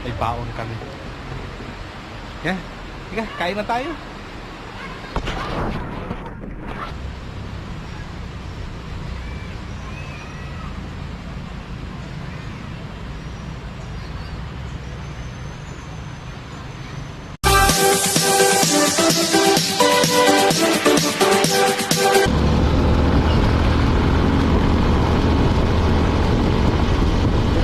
May baon kami. Yan. Sige, kain na tayo.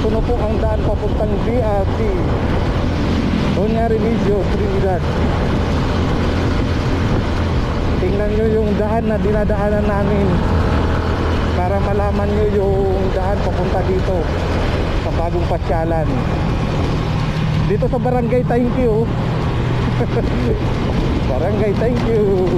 Ito na po ang daan papuntang BRT Doña Remigio, Trinidad. Tingnan nyo yung daan na dinadaanan namin para malaman nyo yung daan papunta dito sa bagong pasyalan. Dito sa Barangay Thank You. Barangay Thank You.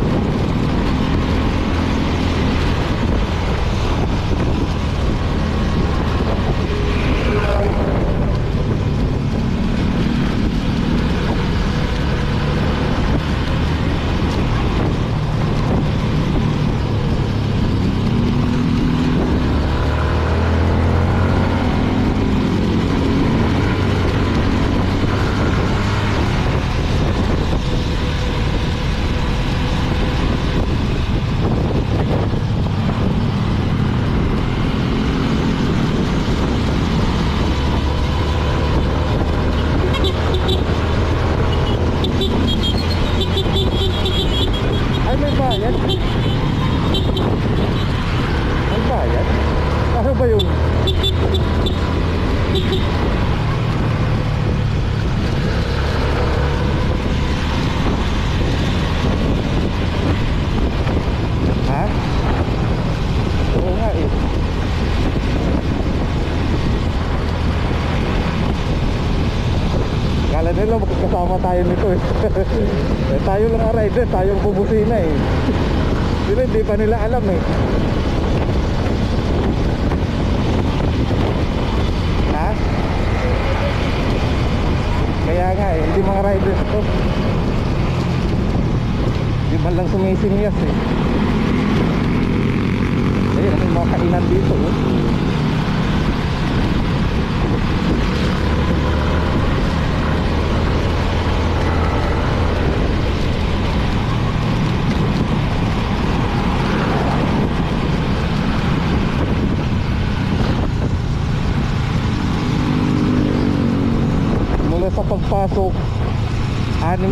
Ay, may bayad? May bayad? Ano ba yun? Ha? Oo nga eh. Kala nila magkasama tayo nito eh. Eh tayo lang ang rider, tayong bubusina eh. Sila hindi pa nila alam eh. Ha? Kaya nga eh, hindi mga riders to. Hindi man lang sumisinyas eh. Ayun, may mga kainan dito eh. Sa pagpasok 6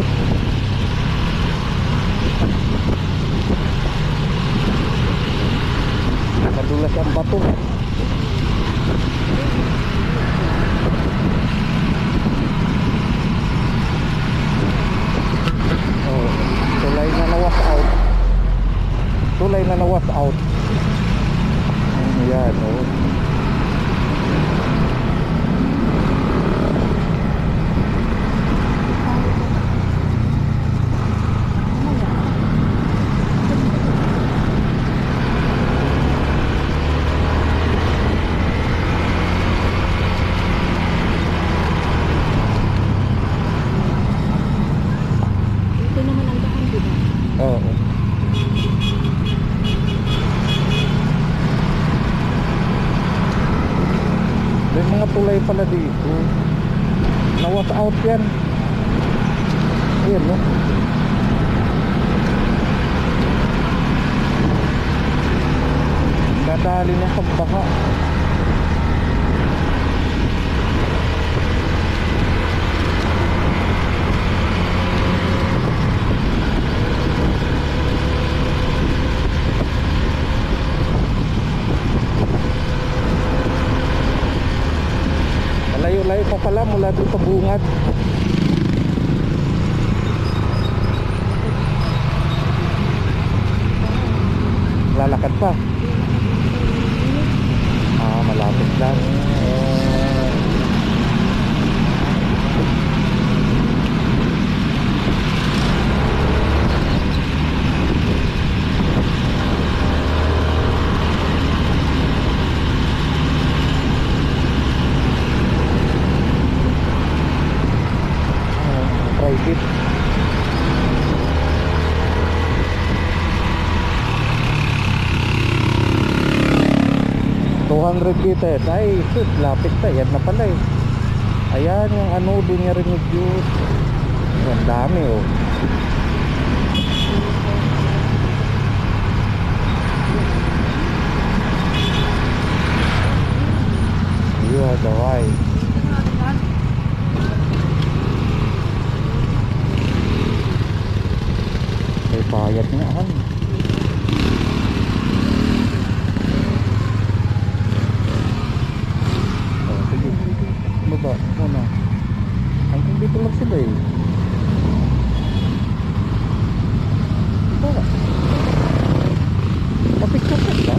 madulas ang bato. Oh, tulay na na-wash out. Tulay na na-wash out. Ayan, oh. Oo. May mga tulay pala dito. Na-wash out yan. Ayan no. Dadali ng pagbaha. Layo-layo pa pala mula doon sa bungad. Lalakad pa. Ah, malapit lang. Private. $200 ay sus, lapit na yan na pala eh. Ayan yung ano doon niya rin yung juice. Ang dami oh. Yeah, daway. May bayad nga han. Oh, sige. Baba muna. Hanggang dito lang sila eh. Baba. Kapicture ka ba?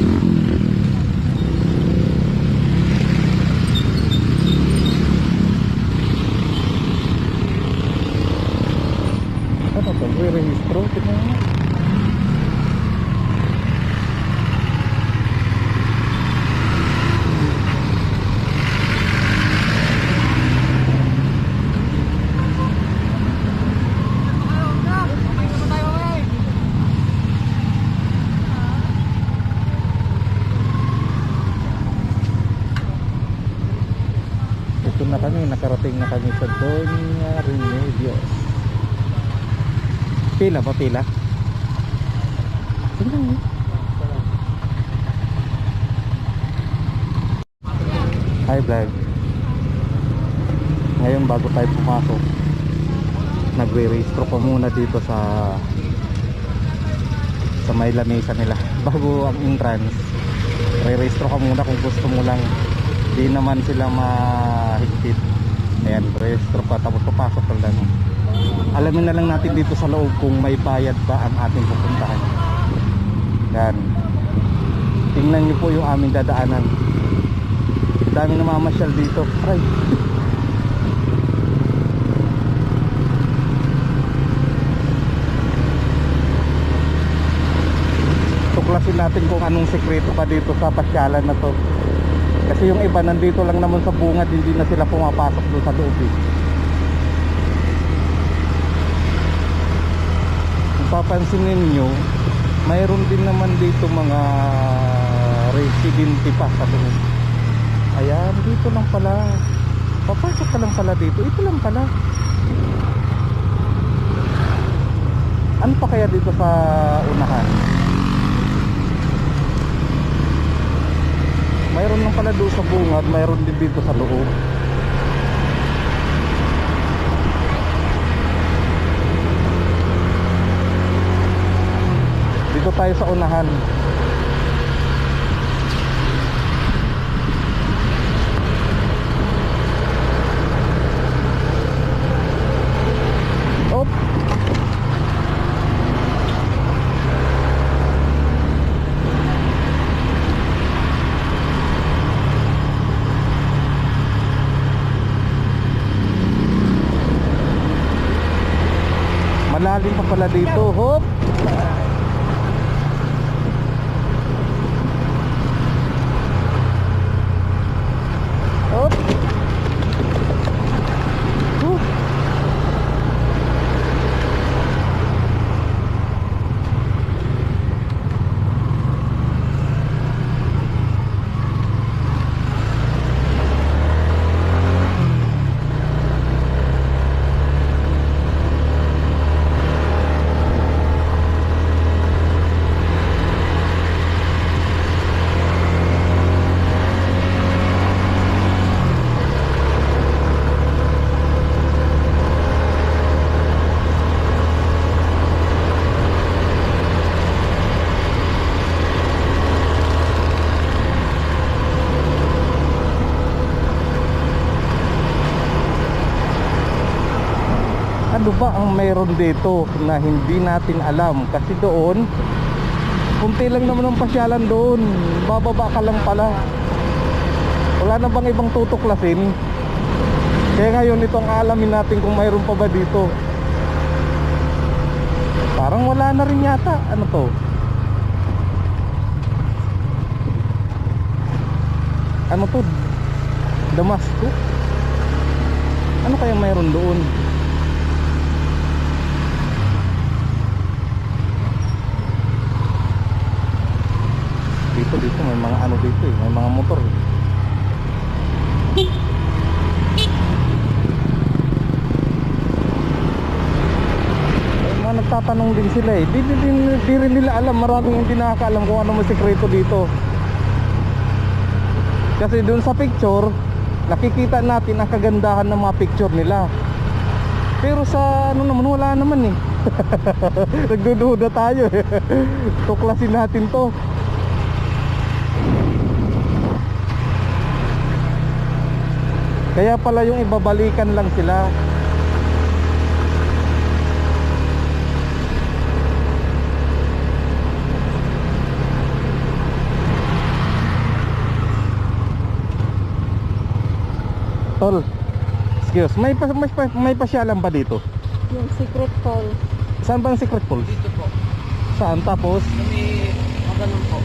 Ano to? Re-registro? Tignan mo. Ito na kami, nakarating na kami sa Doña Remedios. Pila ba? Pila? Tingnan mo. Hi vlog. Ngayon bago tayo pumasok, nagre-registro ko muna dito sa may lamesa nila. Bago ang entrance, re-registro ka muna kung gusto mo lang. Di naman sila mahigpit. Ayan, registro pa tapos papasok ka lang. Alamin na lang natin dito sa loob kung may bayad ba ang ating pupuntahan. Yan. Tingnan nyo po yung aming dadaanan. Dami namamasyal dito. Aray. Tuklasin natin kung anong sekreto pa dito sa pasyalan na to. Kasi yung iba nandito lang naman sa bungad, hindi na sila pumapasok doon sa loob eh. Kung papansin ninyo, mayroon din naman dito mga residente pa sa loob. Ayan, dito lang pala. Papasok ka lang pala dito. Ito lang pala. Ano pa kaya dito sa unahan? Mayroon lang pala doon sa bungad, mayroon din dito sa loob. Dito tayo sa unahan. Op. Malalim pa pala dito. Hop. Hop. Ano ba ang mayroon dito na hindi natin alam? Kasi doon, kunti lang naman ang pasyalan doon. Bababa ka lang pala. Wala na bang ibang tutuklasin? Kaya ngayon ito ang alamin natin kung mayroon pa ba dito. Parang wala na rin yata. Ano to? Ano to? Damasco? Ano kaya mayroon doon? Dito may mga ano dito eh, may mga motor. nagtatanong din sila eh. Di rin nila alam, maraming hindi nakakaalam kung ano may sekreto dito. Kasi dun sa picture, nakikita natin ang kagandahan ng mga picture nila. Pero sa ano naman, wala naman eh. Nagdududa tayo eh. Tuklasin natin to. Kaya pala yung ibabalikan lang sila. Tol, excuse, may pasyalan ba dito? Yung Secret Falls. Saan ba ang Secret Falls? Dito po. Saan? Tapos? Sa may maganon po.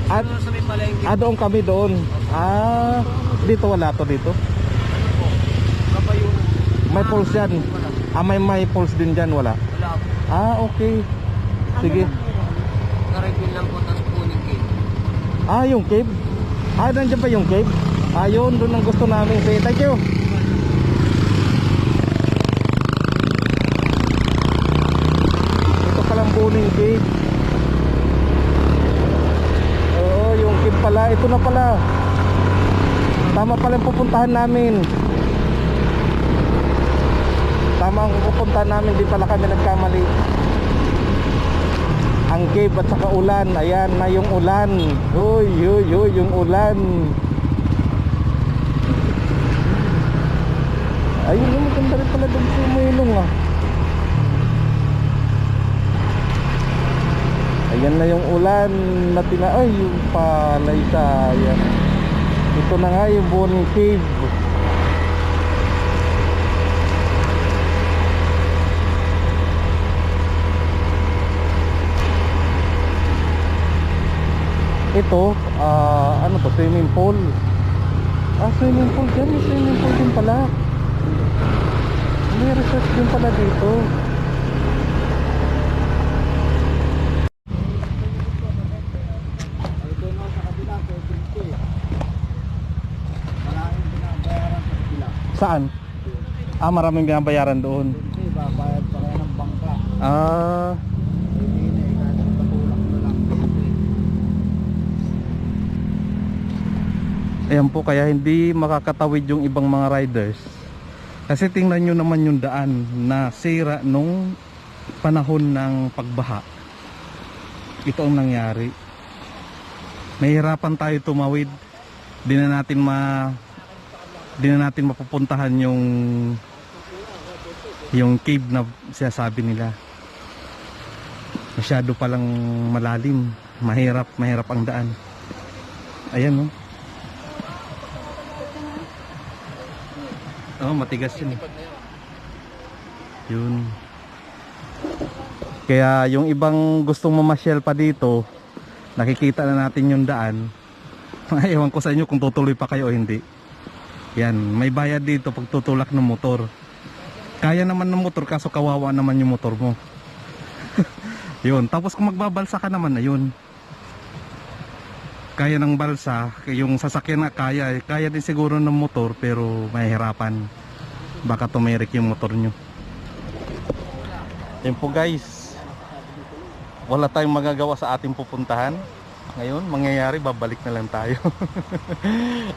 At, Sa may palengke. doon kami doon. Ah, dito wala to dito? Ano po? Kapayunan. May falls dyan? Wala. Ah, may falls din dyan? Wala? Wala po. Ah, okay. Sige. Karipin lang po, tapos puning cave. Ah, yung cave? Ah, nandiyan pa yung cave? Ayun, doon ang gusto namin. Say thank you. Ito palang Buning Cave. Oo, yung cave pala. Ito na pala. Tama pala yung pupuntahan namin. Tama ang pupuntahan namin. Di pala kami nagkamali. Ang cave at saka ulan. Ayan na yung ulan. Uy, yung ulan. Ayun, maganda rin pala doon sa Muilong ah. Ayan na yung ulan na ay yung palay ayan. Ito na nga yung Buning Cave. Ito, ano to, swimming pool. Ah, swimming pool dyan, may swimming pool din pala. May resort din pala dito. Saan? Ah, maraming binabayaran doon. Hindi, babayad pa kayo ng bangka. Ah, Hindi na ikasang patulak na lang. ayan po, kaya hindi makakatawid yung ibang mga riders. Kasi tingnan nyo naman yung daan na sira nung panahon ng pagbaha. Ito ang nangyari. Mahirapan tayo tumawid. Di na natin mapupuntahan yung cave na sinasabi nila. Masyado palang malalim. Mahirap ang daan. Ayan oh. Oh, matigas yun. Yun. Kaya yung ibang gustong mamasyal pa dito, nakikita na natin yung daan. Ewan ko sa inyo kung tutuloy pa kayo o hindi. Yan, may bayad dito pag tutulak ng motor. Kaya naman ng motor kaso kawawa naman yung motor mo. Yun, tapos kung magbabalsa ka naman na yun. Kaya ng balsa, yung sasakyan na kaya din siguro ng motor pero mahihirapan. Baka tumirik yung motor nyo. Yan po guys, wala tayong magagawa sa ating pupuntahan. Ngayon, mangyayari, babalik na lang tayo.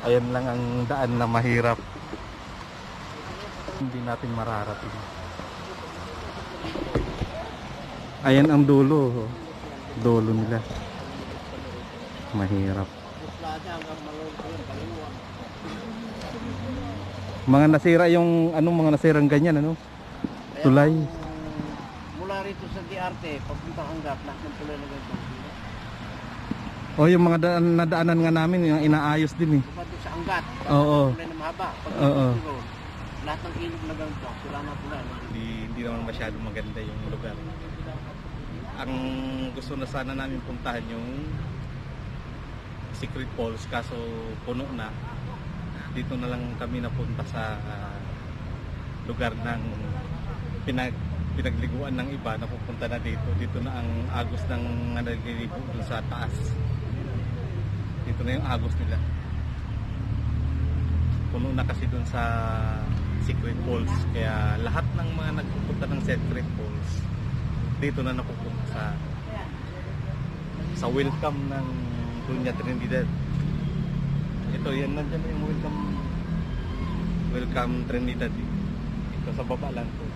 Ayan lang ang daan na mahirap. Hindi natin mararating. Ayan ang dulo. Dulo nila. Mahirap. Mga nasira yung mga nasirang ganyan tulay. Mula rito sa DRT, pagpunta hanggat, lahat ng tuloy na ganito. O yung mga nadaanan nga namin, yung inaayos din eh. Kapag sa hanggat, Oo. tuloy na mahaba. Oo. Lahat ng ilog na ganito, sila na pula. Hindi naman masyado maganda yung lugar. Ang gusto na sana namin puntahan yung Secret Falls, kaso puno na. Dito na lang kami napunta sa lugar ng pinagliguan ng iba na pupunta na dito. Dito na ang agos ng nagliligo dun sa taas. Dito na yung agos nila. Puno na kasi dun sa Secret Falls. Kaya lahat ng mga nagpupunta ng Secret Falls dito na napupunta sa welcome ng Dunya Trinidad. Ito, yan nandiyan yung welcome Trinidad. Ito sa baba lang po.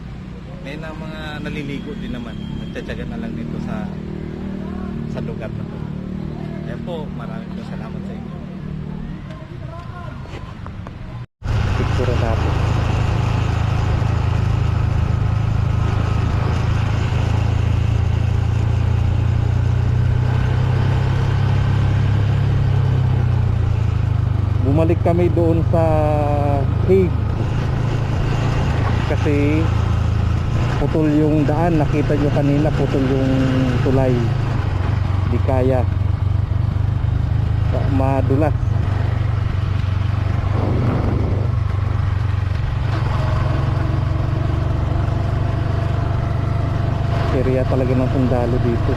May na mga naliligo din naman. Nagtsatsaga na lang dito sa lugar na to. Kaya po, maraming po salamat sa inyo. Picture natin. Bumalik kami doon sa cave kasi putol yung daan. Nakita nyo kanina, putol yung tulay, di kaya, madulas. Area talaga ng sundalo dito.